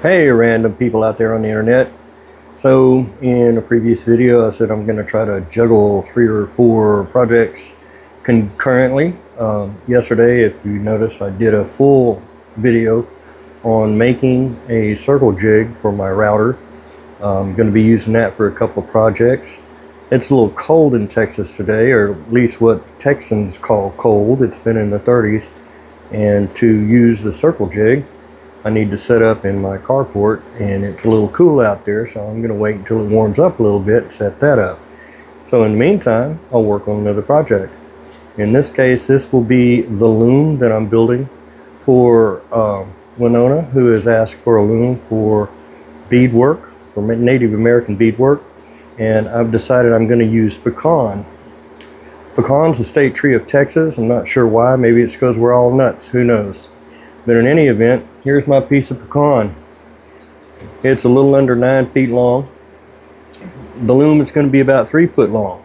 Hey random people out there on the internet. So in a previous video I said I'm going to try to juggle 3 or 4 projects concurrently. Yesterday, if you notice, I did a full video on making a circle jig for my router. I'm going to be using that for a couple of projects. It's a little cold in Texas today, or at least what Texans call cold. It's been in the 30s, and to use the circle jig I need to set up in my carport, and it's a little cool out there, so I'm going to wait until it warms up a little bit and set that up. So in the meantime, I'll work on another project. In this case, this will be the loom that I'm building for Winona, who has asked for a loom for beadwork, for Native American beadwork, and I've decided I'm going to use pecan. Pecan's a state tree of Texas. I'm not sure why. Maybe it's because we're all nuts. Who knows? But in any event, here's my piece of pecan. It's a little under 9 feet long. The loom is going to be about 3 foot long.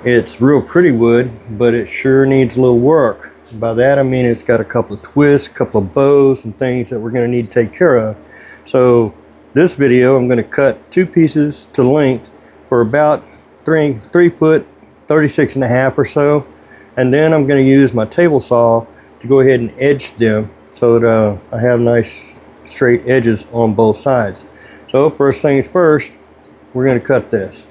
It's real pretty wood, but it sure needs a little work. By that I mean it's got a couple of twists, a couple of bows and things that we're going to need to take care of. So this video I'm going to cut 2 pieces to length for about 3 foot 36 and a half or so, and then I'm going to use my table saw to go ahead and edge them so that I have nice straight edges on both sides. So first things first, we're going to cut this.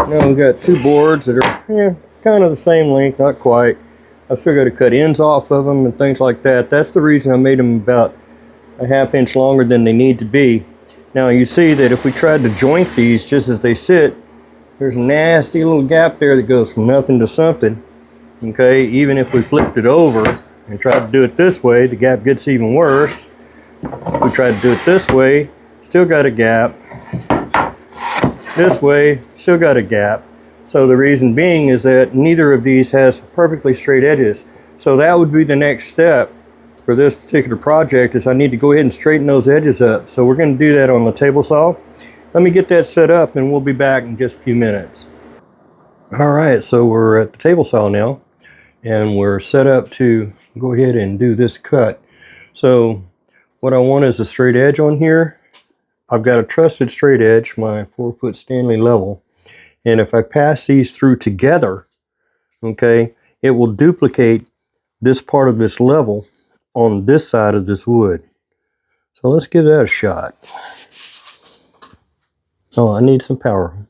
Now we've got 2 boards that are kind of the same length, not quite. I've still got to cut ends off of them and things like that. That's the reason I made them about a ½ inch longer than they need to be. Now you see that if we tried to joint these just as they sit, there's a nasty little gap there that goes from nothing to something. Okay, even if we flipped it over and tried to do it this way, the gap gets even worse. If we tried to do it this way, still got a gap. This way, still got a gap. So the reason being is that neither of these has perfectly straight edges. So that would be the next step for this particular project, is I need to go ahead and straighten those edges up. So we're going to do that on the table saw. Let me get that set up and we'll be back in just a few minutes. Alright, so we're at the table saw now, and we're set up to go ahead and do this cut. So what I want is a straight edge on here. I've got a trusted straight edge, my 4-foot Stanley level, and if I pass these through together, okay, it will duplicate this part of this level on this side of this wood. So let's give that a shot. Oh, I need some power.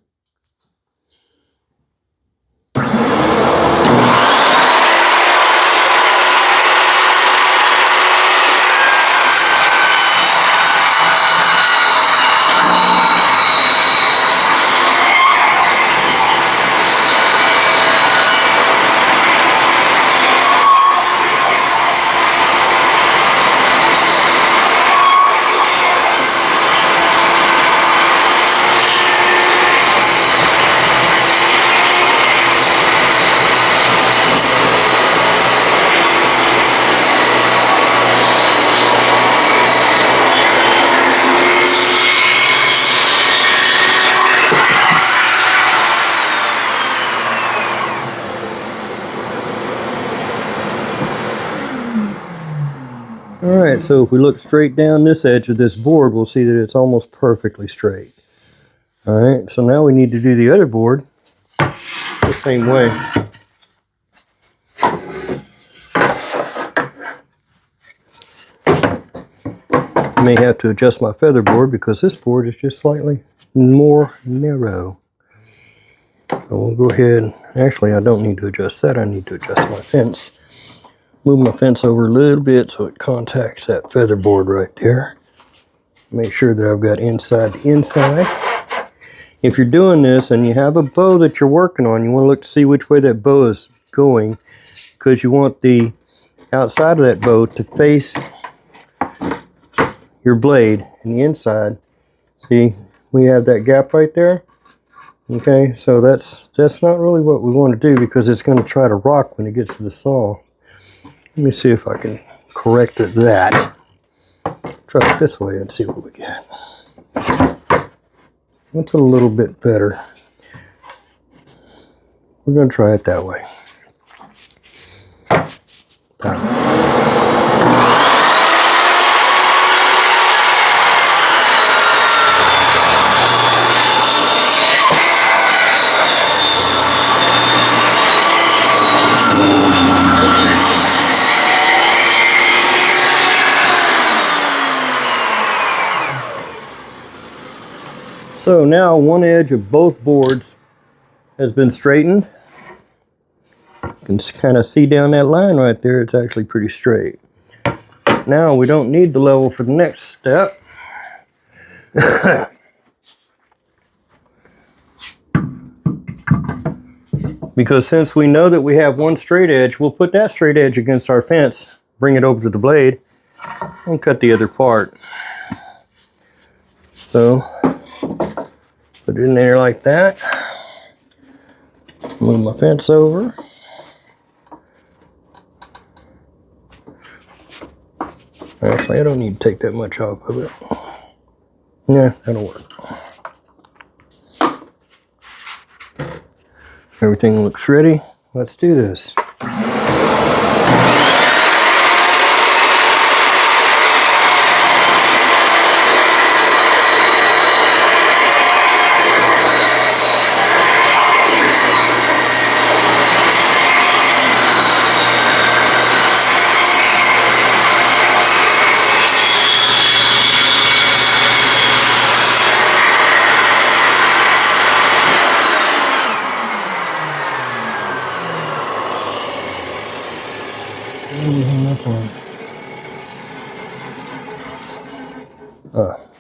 Alright, so if we look straight down this edge of this board, we'll see that it's almost perfectly straight. Alright, so now we need to do the other board the same way. I may have to adjust my feather board because this board is just slightly more narrow. So we'll go ahead. Actually, I don't need to adjust that. I need to adjust my fence. Move my fence over a little bit so it contacts that feather board right there. Make sure that I've got inside to inside. If you're doing this and you have a bow that you're working on, you want to look to see which way that bow is going, because you want the outside of that bow to face your blade, and the inside, see, we have that gap right there. Okay, so that's not really what we want to do, because it's going to try to rock when it gets to the saw. Let me see if I can correct that. Try it this way and see what we get. That's a little bit better. We're going to try it that way. So now one edge of both boards has been straightened. You can kind of see down that line right there, it's actually pretty straight. Now we don't need the level for the next step. Because since we know that we have one straight edge, we'll put that straight edge against our fence, bring it over to the blade, and cut the other part. So put it in there like that. Move my fence over. Actually, I don't need to take that much off of it. Yeah, that'll work. Everything looks ready. Let's do this.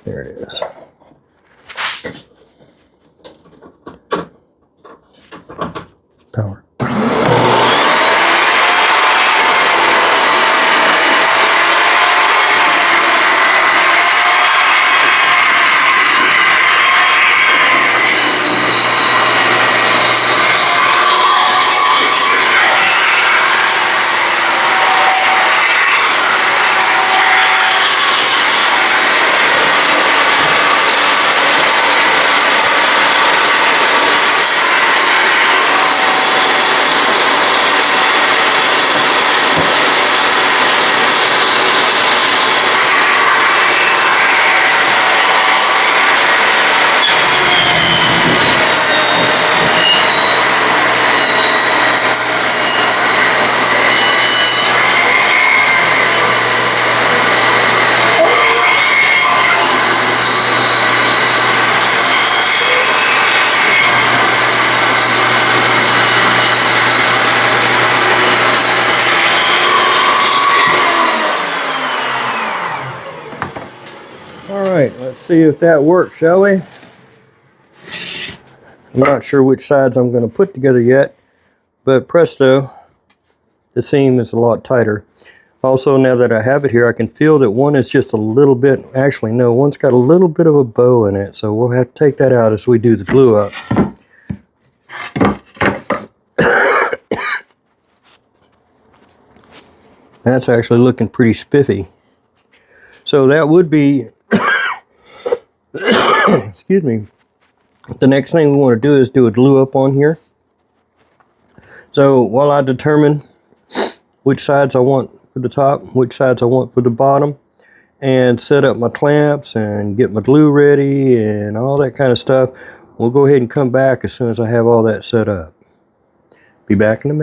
There it is. Power. Alright, let's see if that works, shall we? I'm not sure which sides I'm going to put together yet, but presto, the seam is a lot tighter. Also, now that I have it here, I can feel that one is just a little bit, actually no, one's got a little bit of a bow in it, so we'll have to take that out as we do the glue up. That's actually looking pretty spiffy. So that would be, excuse me, the next thing we want to do is do a glue up on here. So while I determine which sides I want for the top, which sides I want for the bottom, and set up my clamps and get my glue ready and all that kind of stuff. We'll go ahead and come back as soon as I have all that set up. Be back in a minute.